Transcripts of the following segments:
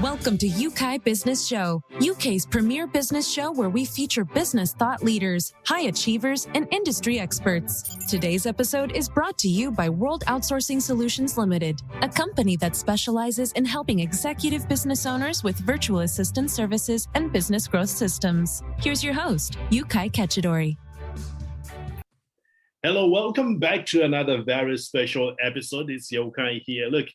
Welcome to UK Business Show, UK's premier business show where we feature business thought leaders, high achievers, and industry experts. Today's episode is brought to you by World Outsourcing Solutions Limited, a company that specializes in helping executive business owners with virtual assistant services and business growth systems. Here's your host, Yukai Kechidori. Hello, welcome back to another very special episode. It's Yokai here. Look,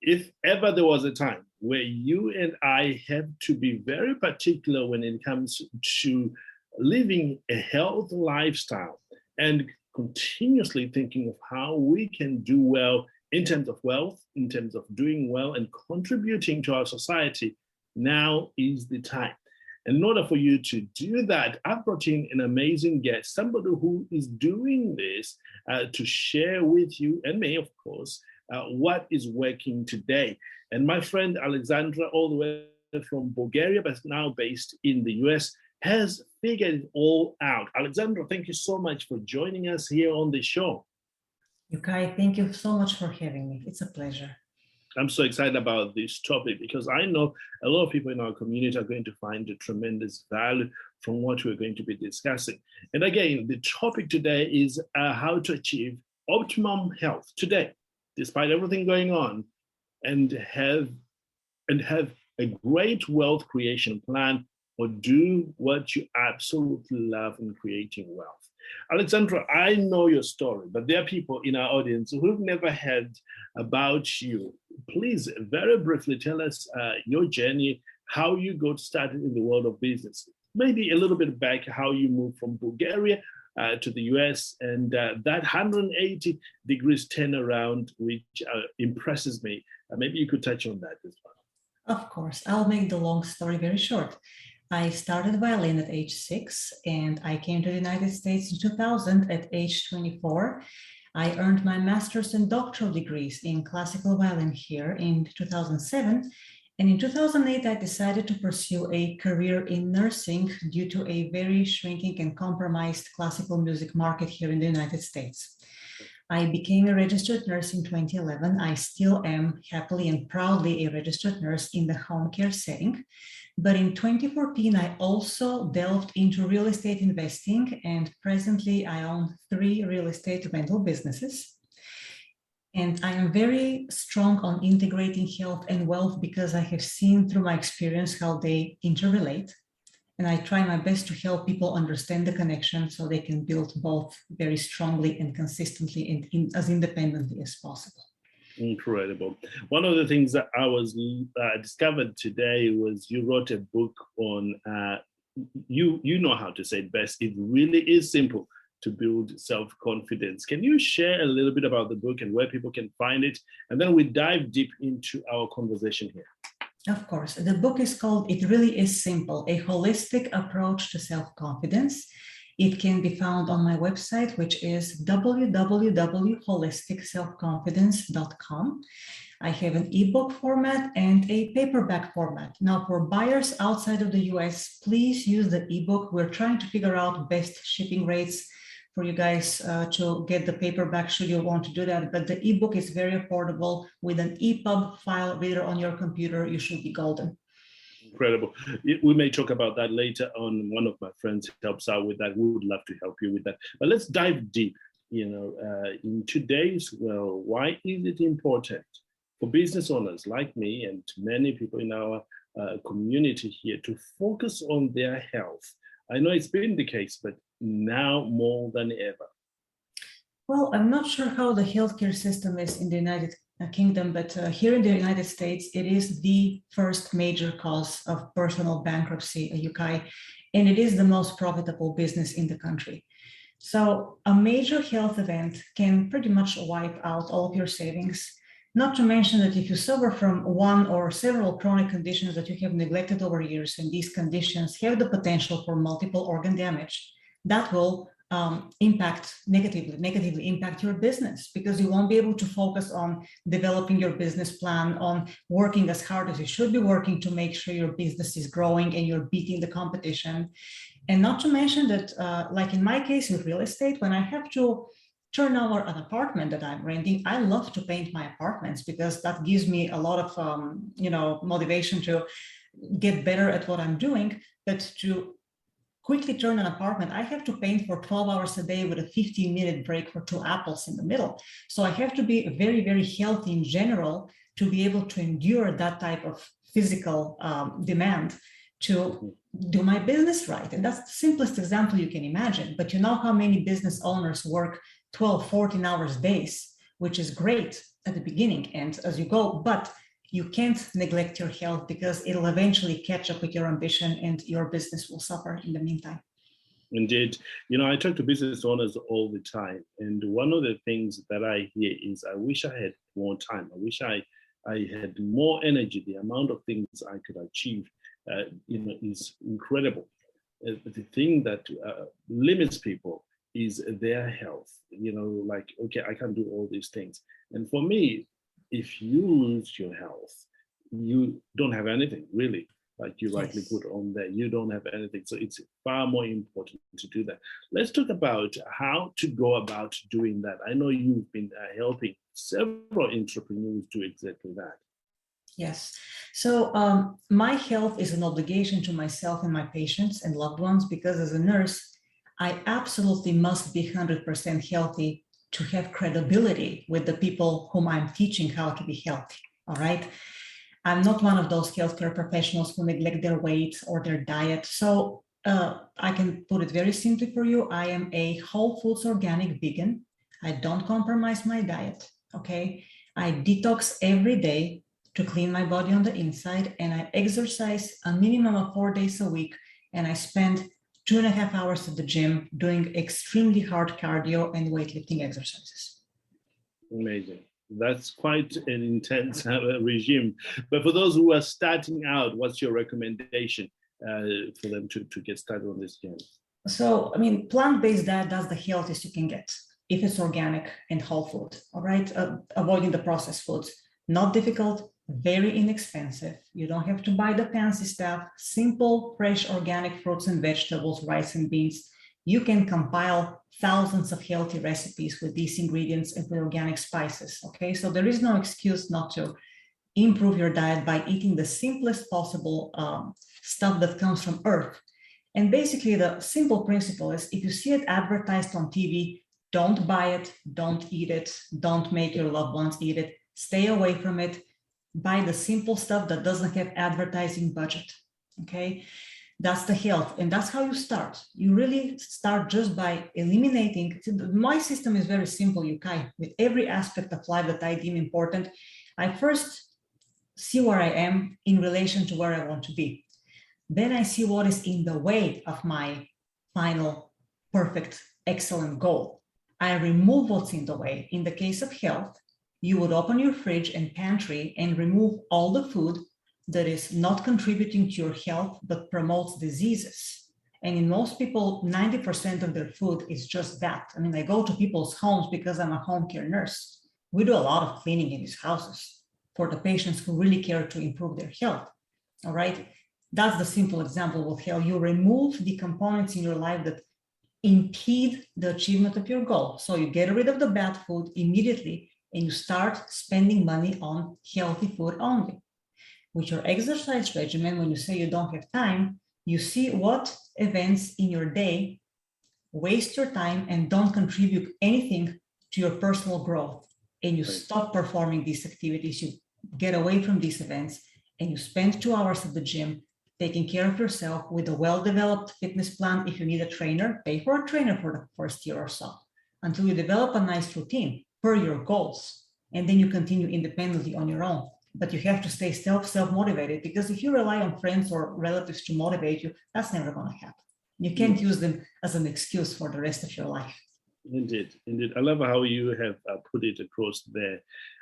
if ever there was a time where you and I have to be very particular when it comes to living a healthy lifestyle and continuously thinking of how we can do well in terms of wealth, in terms of doing well and contributing to our society, now is the time. In order for you to do that, I've brought in an amazing guest, somebody who is doing this to share with you and me, of course, what is working today. And my friend Alexandra, all the way from Bulgaria, but now based in the US, has figured it all out. Alexandra, thank you so much for joining us here on the show. Yukai, thank you so much for having me. It's a pleasure. I'm so excited about this topic because I know a lot of people in our community are going to find a tremendous value from what we're going to be discussing. And again, the topic today is how to achieve optimum health today, despite everything going on, and have a great wealth creation plan, or do what you absolutely love in creating wealth. Alexandra, I know your story, but there are people in our audience who've never heard about you. Please, very briefly, tell us your journey, how you got started in the world of business. Maybe a little bit back, how you moved from Bulgaria to the US, and that 180 degrees turnaround, which impresses me. Maybe you could touch on that as well. Of course, I'll make the long story very short. I started violin at age 6, and I came to the United States in 2000 at age 24. I earned my master's and doctoral degrees in classical violin here in 2007. And in 2008, I decided to pursue a career in nursing due to a very shrinking and compromised classical music market here in the United States. I became a registered nurse in 2011. I still am happily and proudly a registered nurse in the home care setting. But in 2014, I also delved into real estate investing, and presently I own 3 real estate rental businesses. And I am very strong on integrating health and wealth because I have seen through my experience how they interrelate. And I try my best to help people understand the connection so they can build both very strongly and consistently and as independently as possible. Incredible. One of the things that I was discovered today was you wrote a book on, you know how to say it best. It really is simple to build self-confidence. Can you share a little bit about the book and where people can find it? And then we dive deep into our conversation here. Of course. The book is called It Really Is Simple, A Holistic Approach to Self-Confidence. It can be found on my website, which is www.holisticselfconfidence.com. I have an ebook format and a paperback format. Now, for buyers outside of the US, please use the ebook. We're trying to figure out best shipping rates for you guys to get the paperback should you want to do that. But the ebook is very affordable. With an EPUB file reader on your computer, you should be golden. Incredible. We may talk about that later on. One of my friends helps out with that. We would love to help you with that. But let's dive deep. In today's world, why is it important for business owners like me and many people in our community here to focus on their health? I know it's been the case, but now more than ever. Well, I'm not sure how the healthcare system is in the United Kingdom, but here in the United States, it is the first major cause of personal bankruptcy, UK, and it is the most profitable business in the country. So a major health event can pretty much wipe out all of your savings. Not to mention that if you suffer from one or several chronic conditions that you have neglected over years, and these conditions have the potential for multiple organ damage, that will negatively impact your business, because you won't be able to focus on developing your business plan, on working as hard as you should be working to make sure your business is growing and you're beating the competition. And not to mention that, like in my case with real estate, when I have to turn over an apartment that I'm renting. I love to paint my apartments because that gives me a lot of motivation to get better at what I'm doing. But to quickly turn an apartment, I have to paint for 12 hours a day with a 15-minute break for 2 apples in the middle. So I have to be very, very healthy in general to be able to endure that type of physical demand to do my business right. And that's the simplest example you can imagine. But you know how many business owners work 12, 14 hours days, which is great at the beginning and as you go, but you can't neglect your health because it'll eventually catch up with your ambition and your business will suffer in the meantime. Indeed. I talk to business owners all the time. And one of the things that I hear is, I wish I had more time. I wish I had more energy. The amount of things I could achieve, is incredible. The thing that limits people is their health. Like, okay, I can do all these things. And for me, if you lose your health, you don't have anything really, like you rightly put on there. You don't have anything. So it's far more important to do that. Let's talk about how to go about doing that. I know you've been helping several entrepreneurs do exactly that. Yes. So my health is an obligation to myself and my patients and loved ones, because as a nurse, I absolutely must be 100% healthy to have credibility with the people whom I'm teaching how to be healthy. All right. I'm not one of those healthcare professionals who neglect their weight or their diet. So I can put it very simply for you. I am a whole foods organic vegan. I don't compromise my diet. Okay. I detox every day to clean my body on the inside, and I exercise a minimum of 4 days a week, and I spend 2.5 hours at the gym doing extremely hard cardio and weightlifting exercises. Amazing. That's quite an intense regime. But for those who are starting out, what's your recommendation for them to get started on this journey? So, plant-based diet, that's the healthiest you can get if it's organic and whole food, all right? Avoiding the processed foods. Not difficult, very inexpensive. You don't have to buy the fancy stuff. Simple, fresh, organic fruits and vegetables, rice and beans. You can compile thousands of healthy recipes with these ingredients and with organic spices, okay? So there is no excuse not to improve your diet by eating the simplest possible stuff that comes from earth. And basically the simple principle is, if you see it advertised on TV, don't buy it, don't eat it, don't make your loved ones eat it, stay away from it. Buy the simple stuff that doesn't have advertising budget, okay? That's the health, and that's how you start. You really start just by eliminating. My system is very simple, Yukai. With every aspect of life that I deem important, I first see where I am in relation to where I want to be. Then I see what is in the way of my final, perfect, excellent goal. I remove what's in the way. In the case of health, you would open your fridge and pantry and remove all the food that is not contributing to your health but promotes diseases. And in most people, 90% of their food is just that. I go to people's homes because I'm a home care nurse. We do a lot of cleaning in these houses for the patients who really care to improve their health. All right. That's the simple example with health. You remove the components in your life that impede the achievement of your goal. So you get rid of the bad food immediately, and you start spending money on healthy food only. With your exercise regimen, when you say you don't have time, you see what events in your day waste your time and don't contribute anything to your personal growth. And you stop performing these activities, you get away from these events, and you spend 2 hours at the gym taking care of yourself with a well-developed fitness plan. If you need a trainer, pay for a trainer for the first year or so until you develop a nice routine per your goals, and then you continue independently on your own. But you have to stay self-motivated, because if you rely on friends or relatives to motivate you, that's never going to happen. You can't use them as an excuse for the rest of your life. Indeed. I love how you have put it across there.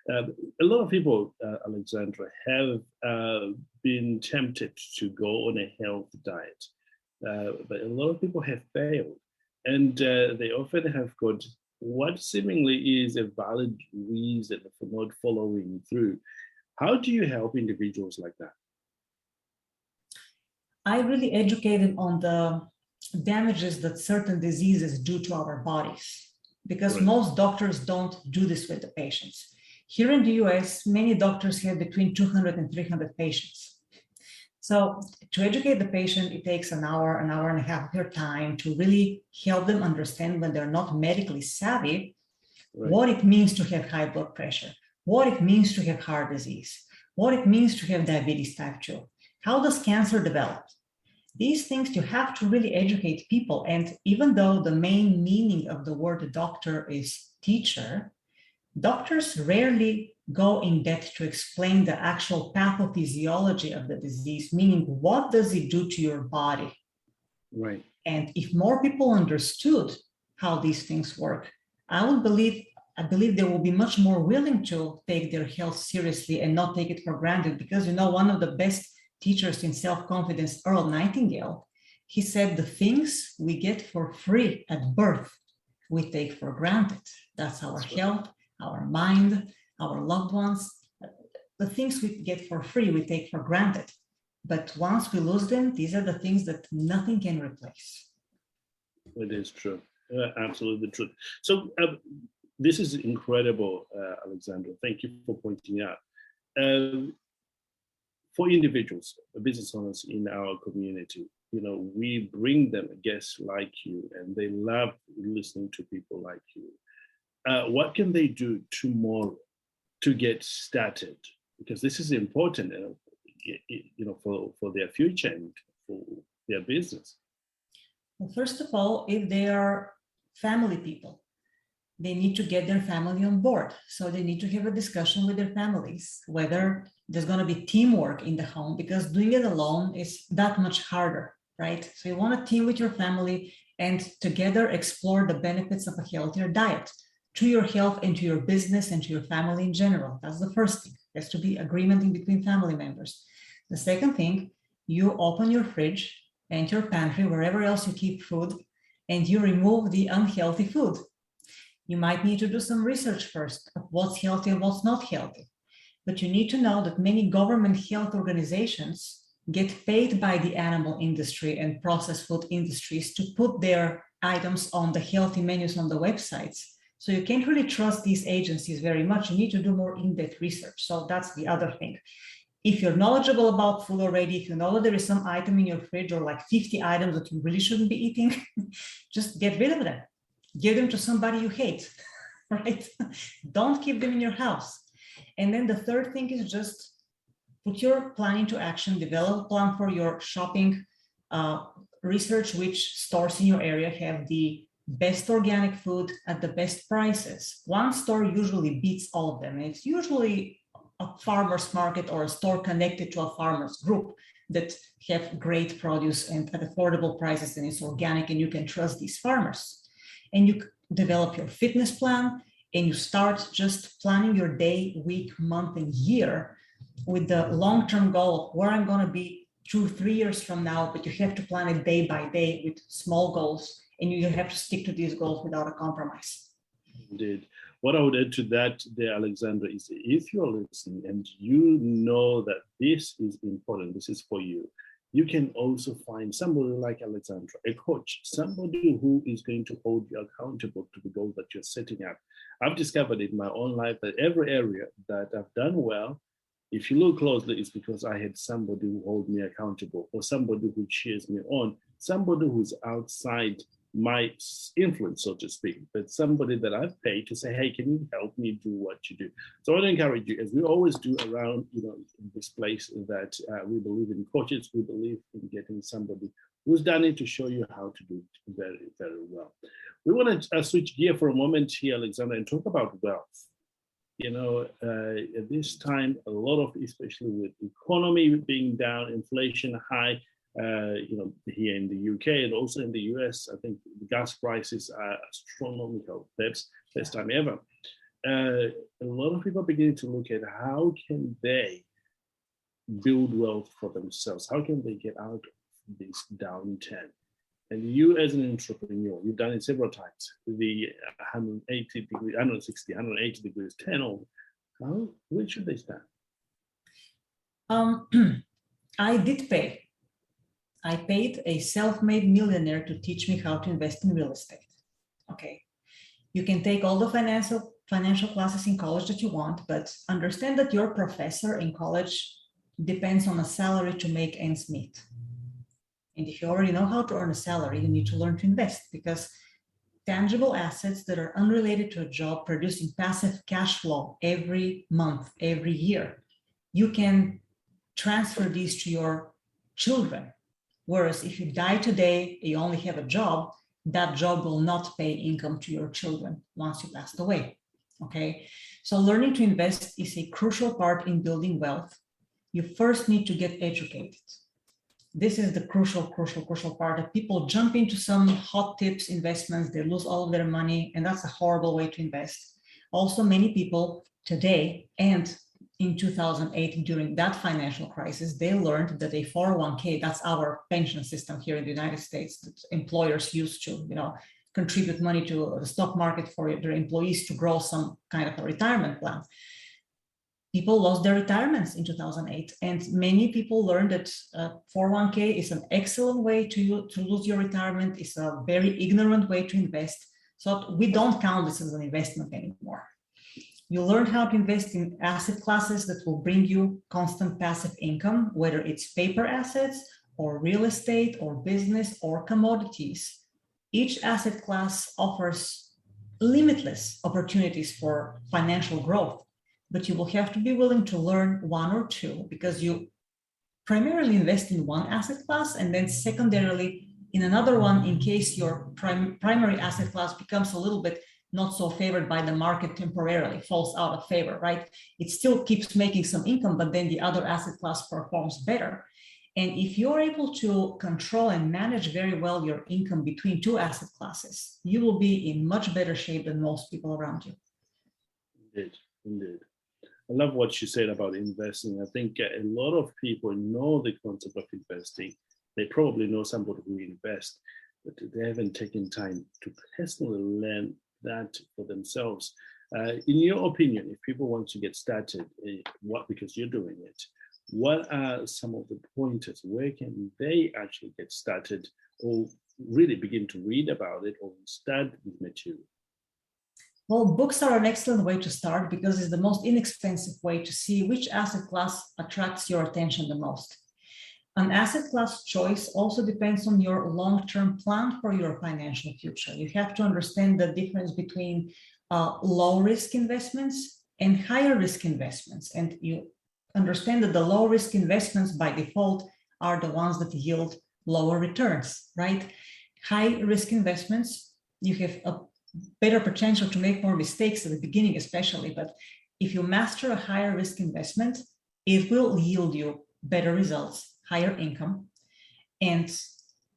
A lot of people, Alexandra, have been tempted to go on a health diet, but a lot of people have failed, and they often have got what seemingly is a valid reason for not following through. How do you help individuals like that? I really educate them on the damages that certain diseases do to our bodies. because Right. most doctors don't do this with the patients. Here in the US, many doctors have between 200 and 300 patients. So to educate the patient, it takes an hour and a half of your time to really help them understand, when they're not medically savvy, Right. what it means to have high blood pressure, what it means to have heart disease, what it means to have diabetes type 2. How does cancer develop? These things you have to really educate people. And even though the main meaning of the word doctor is teacher, doctors rarely go in depth to explain the actual pathophysiology of the disease, meaning what does it do to your body? Right. And if more people understood how these things work, I believe they will be much more willing to take their health seriously and not take it for granted. Because, one of the best teachers in self-confidence, Earl Nightingale, he said, the things we get for free at birth, we take for granted. That's our health, our mind, our loved ones. The things we get for free, we take for granted. But once we lose them, these are the things that nothing can replace. It is true. Absolutely true. So this is incredible, Alexandra. Thank you for pointing out. For individuals, business owners in our community, we bring them guests like you, and they love listening to people like you. What can they do tomorrow to get started? Because this is important, for their future and for their business. Well, first of all, if they are family people, they need to get their family on board. So they need to have a discussion with their families, whether there's going to be teamwork in the home, because doing it alone is that much harder, right? So you want to team with your family and together explore the benefits of a healthier diet to your health and to your business and to your family in general. That's the first thing. There has to be agreement in between family members. The second thing, you open your fridge and your pantry, wherever else you keep food, and you remove the unhealthy food. You might need to do some research first of what's healthy and what's not healthy. But you need to know that many government health organizations get paid by the animal industry and processed food industries to put their items on the healthy menus on the websites. So you can't really trust these agencies very much. You need to do more in-depth research. So that's the other thing. If you're knowledgeable about food already, if you know that there is some item in your fridge or like 50 items that you really shouldn't be eating, just get rid of them. Give them to somebody you hate, right? Don't keep them in your house. And then the third thing is just put your plan into action, develop a plan for your shopping, research which stores in your area have the best organic food at the best prices. One store usually beats all of them. And it's usually a farmer's market or a store connected to a farmer's group that have great produce and at affordable prices, and it's organic and you can trust these farmers. And you develop your fitness plan and you start just planning your day, week, month, and year with the long-term goal of where I'm going to be 2-3 years from now, but you have to plan it day by day with small goals, and you have to stick to these goals without a compromise. Indeed. What I would add to that there, Alexandra, is if you're listening and you know that this is important, this is for you, you can also find somebody like Alexandra, a coach, somebody who is going to hold you accountable to the goals that you're setting up. I've discovered in my own life that every area that I've done well, if you look closely, it's because I had somebody who holds me accountable, or somebody who cheers me on, somebody who's outside my influence, so to speak, but somebody that I've paid to say, hey, can you help me do what you do? So I want to encourage you, as we always do around, in this place, that we believe in coaches, we believe in getting somebody who's done it to show you how to do it very, very well. We want to switch gear for a moment here, Alexandra, and talk about wealth. At this time, a lot of, especially with economy being down, inflation high, here in the UK and also in the US, I think the gas prices are astronomical. Perhaps first time ever. A lot of people are beginning to look at how can they build wealth for themselves? How can they get out of this downturn? And you as an entrepreneur, you've done it several times, the 180 degrees, 160, 180 degrees, 10 over. Where should they start? I paid a self-made millionaire to teach me how to invest in real estate. Okay. You can take all the financial classes in college that you want, but understand that your professor in college depends on a salary to make ends meet. And if you already know how to earn a salary, you need to learn to invest, because tangible assets that are unrelated to a job producing passive cash flow every month, every year, you can transfer these to your children. Whereas if you die today, you only have a job, that job will not pay income to your children once you passed away. Okay, so learning to invest is a crucial part in building wealth. You first need to get educated. This is the crucial part that people jump into some hot tips investments, they lose all of their money, and that's a horrible way to invest. Also, many people today and in 2008, during that financial crisis, they learned that a 401k, that's our pension system here in the United States, that employers used to, contribute money to the stock market for their employees to grow some kind of a retirement plan. People lost their retirements in 2008, and many people learned that 401k is an excellent way to lose your retirement. It's a very ignorant way to invest. So we don't count this as an investment anymore. You learn how to invest in asset classes that will bring you constant passive income, whether it's paper assets or real estate or business or commodities. Each asset class offers limitless opportunities for financial growth, but you will have to be willing to learn one or two, because you primarily invest in one asset class and then secondarily in another one in case your primary asset class becomes a little bit not so favored by the market temporarily, falls out of favor, right? It still keeps making some income, but then the other asset class performs better. And if you're able to control and manage very well your income between two asset classes, you will be in much better shape than most people around you. Indeed. I love what you said about investing. I think a lot of people know the concept of investing. They probably know somebody who invests, but they haven't taken time to personally learn that for themselves. In your opinion, if people want to get started, because you're doing it, what are some of the pointers? Where can they actually get started, or really begin to read about it, or start with material? Well, books are an excellent way to start, because it's the most inexpensive way to see which asset class attracts your attention the most. An asset class choice also depends on your long-term plan for your financial future. You have to understand the difference between low-risk investments and higher-risk investments. And you understand that the low-risk investments by default are the ones that yield lower returns, right? High-risk investments, you have a better potential to make more mistakes at the beginning, especially. But if you master a higher risk investment, it will yield you better results, higher income. And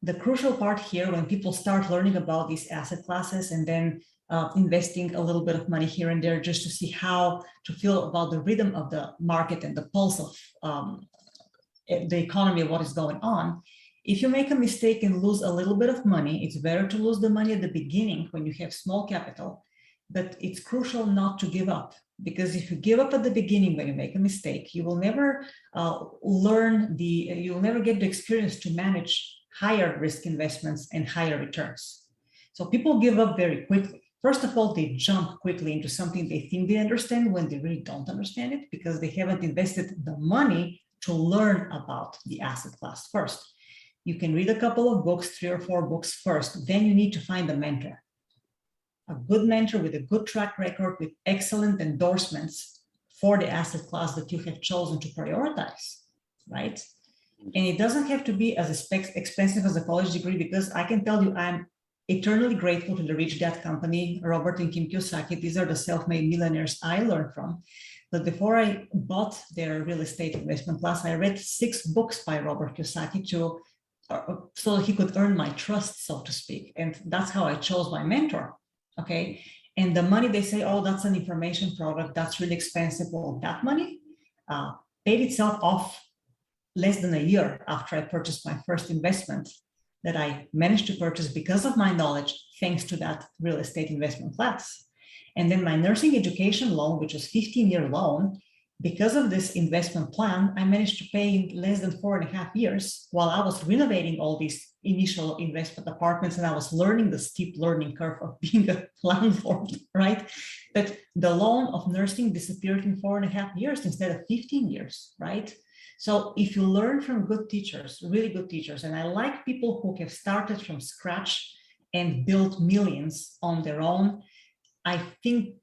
the crucial part here, when people start learning about these asset classes and then investing a little bit of money here and there just to see how to feel about the rhythm of the market and the pulse of the economy, of what is going on, if you make a mistake and lose a little bit of money, it's better to lose the money at the beginning when you have small capital. But it's crucial not to give up, because if you give up at the beginning when you make a mistake, you will never you will never get the experience to manage higher risk investments and higher returns. So people give up very quickly. First of all, they jump quickly into something they think they understand when they really don't understand it, because they haven't invested the money to learn about the asset class first. You can read a couple of books, 3 or 4 books first. Then you need to find a mentor. A good mentor with a good track record, with excellent endorsements for the asset class that you have chosen to prioritize, right? And it doesn't have to be as expensive as a college degree, because I can tell you I'm eternally grateful to the Rich Dad Company, Robert and Kim Kiyosaki. These are the self-made millionaires I learned from. But before I bought their real estate investment class, I read 6 books by Robert Kiyosaki so he could earn my trust, so to speak. And that's how I chose my mentor, okay? And the money, they say, oh, that's an information product, that's really expensive. Well, that money paid itself off less than a year after I purchased my first investment that I managed to purchase because of my knowledge, thanks to that real estate investment class. And then my nursing education loan, which was a 15-year loan, because of this investment plan, I managed to pay in less than 4.5 years while I was renovating all these initial investment apartments, and I was learning the steep learning curve of being a landlord, right? But the loan of nursing disappeared in 4.5 years instead of 15 years, right? So if you learn from good teachers, really good teachers, and I like people who have started from scratch and built millions on their own, I think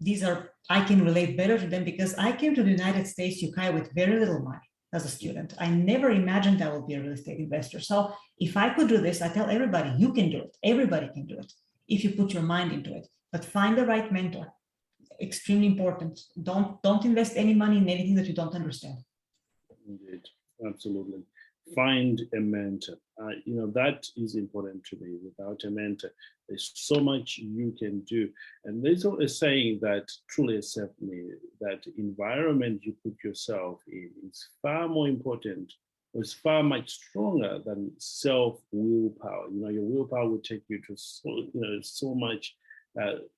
I can relate better to them because I came to the United States, UK, with very little money as a student. I never imagined I would be a real estate investor. So if I could do this, I tell everybody, you can do it. Everybody can do it if you put your mind into it. But find the right mentor. Extremely important. Don't invest any money in anything that you don't understand. Indeed, absolutely. Find a mentor. That is important to me. Without a mentor, there's so much you can do. And there's a saying that truly accept me, that environment you put yourself in is far more important, or is far much stronger than self-willpower. Your willpower will take you to so much, but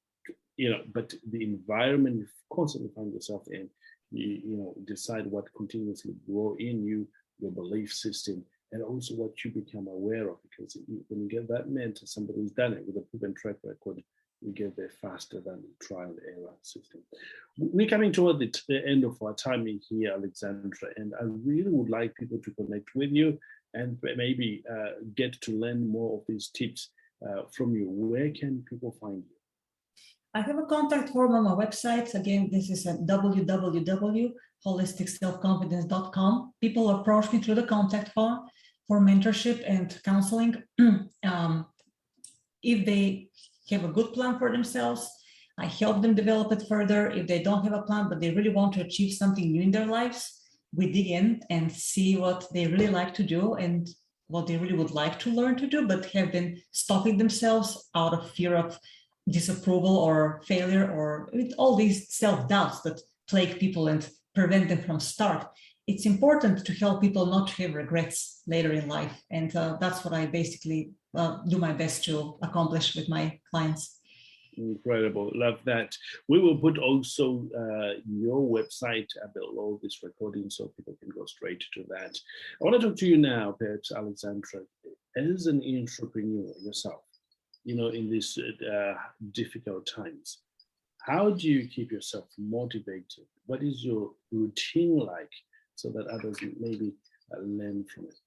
the environment you constantly find yourself in, you decide what continuously grow in you, your belief system, and also what you become aware of. Because when you get that mentor, somebody who's done it with a proven track record, you get there faster than the trial and error system. We're coming toward the end of our time in here, Alexandra, and I really would like people to connect with you and maybe get to learn more of these tips from you. Where can people find you? I have a contact form on my website. Again, this is at www.holisticselfconfidence.com. People approach me through the contact form for mentorship and counseling. If they have a good plan for themselves, I help them develop it further. If they don't have a plan, but they really want to achieve something new in their lives, we dig in and see what they really like to do and what they really would like to learn to do, but have been stopping themselves out of fear of disapproval or failure, or with all these self-doubts that plague people and prevent them from start. It's important to help people not to have regrets later in life. And that's what I basically do my best to accomplish with my clients. Incredible. Love that. We will put also your website below this recording so people can go straight to that. I want to talk to you now, Alexandra, as an entrepreneur yourself, in these difficult times. How do you keep yourself motivated? What is your routine like so that others maybe learn from it?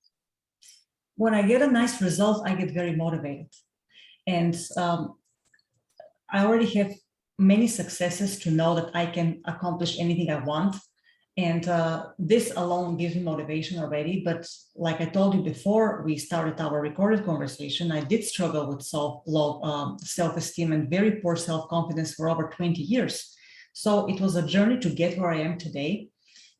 When I get a nice result, I get very motivated. And I already have many successes to know that I can accomplish anything I want. And this alone gives me motivation already. But like I told you before we started our recorded conversation, I did struggle with self-esteem and very poor self-confidence for over 20 years. So it was a journey to get where I am today.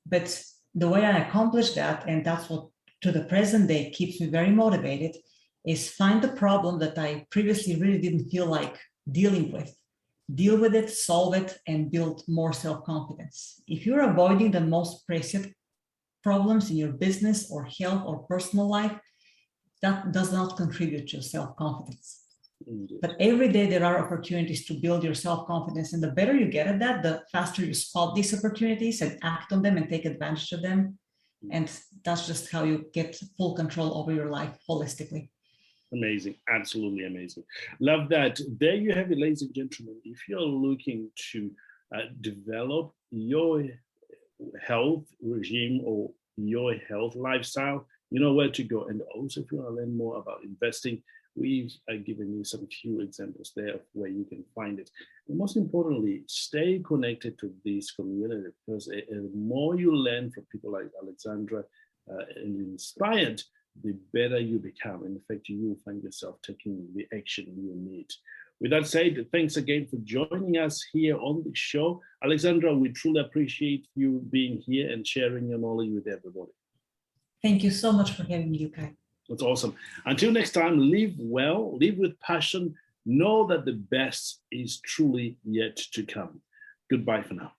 But the way I accomplished that, and that's what to the present day keeps me very motivated, is find the problem that I previously really didn't feel like dealing with. Deal with it, solve it, and build more self-confidence. If you're avoiding the most pressing problems in your business or health or personal life, that does not contribute to self-confidence. But every day there are opportunities to build your self-confidence. And the better you get at that, the faster you spot these opportunities and act on them and take advantage of them. And that's just how you get full control over your life holistically. Amazing. Absolutely amazing. Love that. There you have it, ladies and gentlemen. If you're looking to develop your health regime or your health lifestyle, you know where to go. And also, if you want to learn more about investing, we've given you some few examples there of where you can find it. And most importantly, stay connected to this community, because the more you learn from people like Alexandra and inspired, the better you become. In fact, you will find yourself taking the action you need. With that said, thanks again for joining us here on the show. Alexandra, we truly appreciate you being here and sharing your knowledge with everybody. Thank you so much for having me, UK. That's awesome. Until next time, live well, live with passion. Know that the best is truly yet to come. Goodbye for now.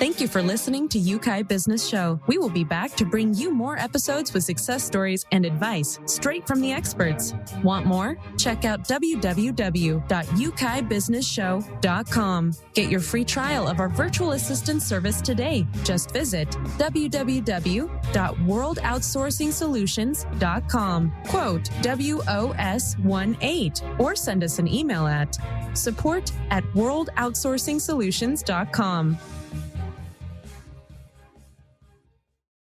Thank you for listening to UK Business Show. We will be back to bring you more episodes with success stories and advice straight from the experts. Want more? Check out www.ukbusinessshow.com. Get your free trial of our virtual assistant service today. Just visit www.worldoutsourcingsolutions.com. Quote WOS18 or send us an email at support@worldoutsourcingsolutions.com.